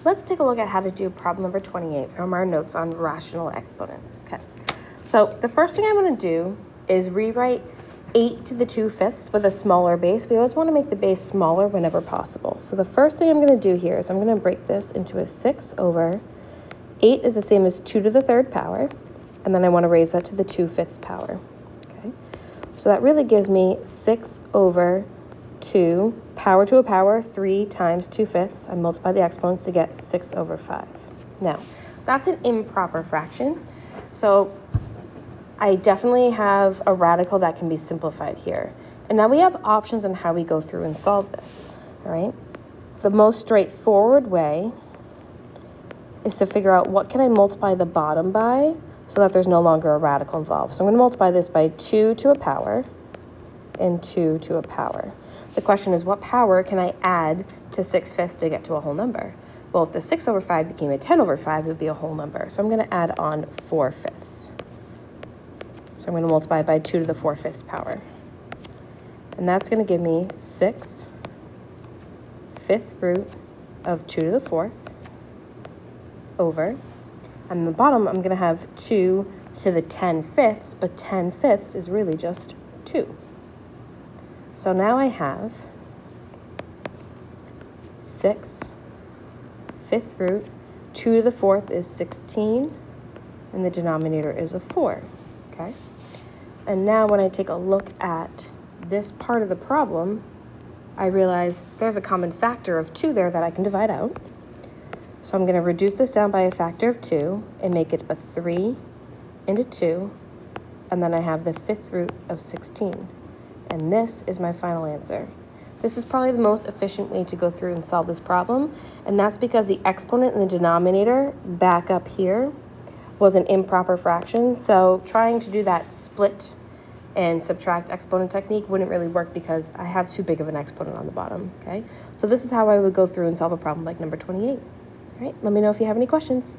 let's take a look at how to do problem number 28 from our notes on rational exponents. Okay, so the first thing I'm going to do is rewrite 8 to the 2/5 with a smaller base. We always want to make the base smaller whenever possible. So the first thing I'm going to do here is I'm going to break this into a 6 over 8 is the same as 2 to the 3rd power, and then I want to raise that to the 2/5 power. Okay, so that really gives me 6 over 2 power to a power 3 times 2/5. I multiply the exponents to get 6 over 5. Now, that's an improper fraction, so I definitely have a radical that can be simplified here. And now we have options on how we go through and solve this, all right? The most straightforward way is to figure out what can I multiply the bottom by so that there's no longer a radical involved. So I'm going to multiply this by 2 to a power and 2 to a power. The question is, what power can I add to 6/5 to get to a whole number? Well, if the 6 over 5 became a 10 over 5, it would be a whole number. So I'm going to add on 4/5. So I'm going to multiply by 2 to the 4/5 power. And that's going to give me 6 fifth root of 2 to the 4th over. And the bottom, I'm going to have 2 to the 10/5, but 10/5 is really just 2. So now I have 6 fifth root, 2 to the 4th is 16, and the denominator is a 4, okay? And now when I take a look at this part of the problem, I realize there's a common factor of 2 there that I can divide out. So I'm going to reduce this down by a factor of 2 and make it a 3 into 2, and then I have the fifth root of 16. And this is my final answer. This is probably the most efficient way to go through and solve this problem, and that's because the exponent and the denominator back up here was an improper fraction, so trying to do that split and subtract exponent technique wouldn't really work because I have too big of an exponent on the bottom, okay? So this is how I would go through and solve a problem like number 28. All right, let me know if you have any questions.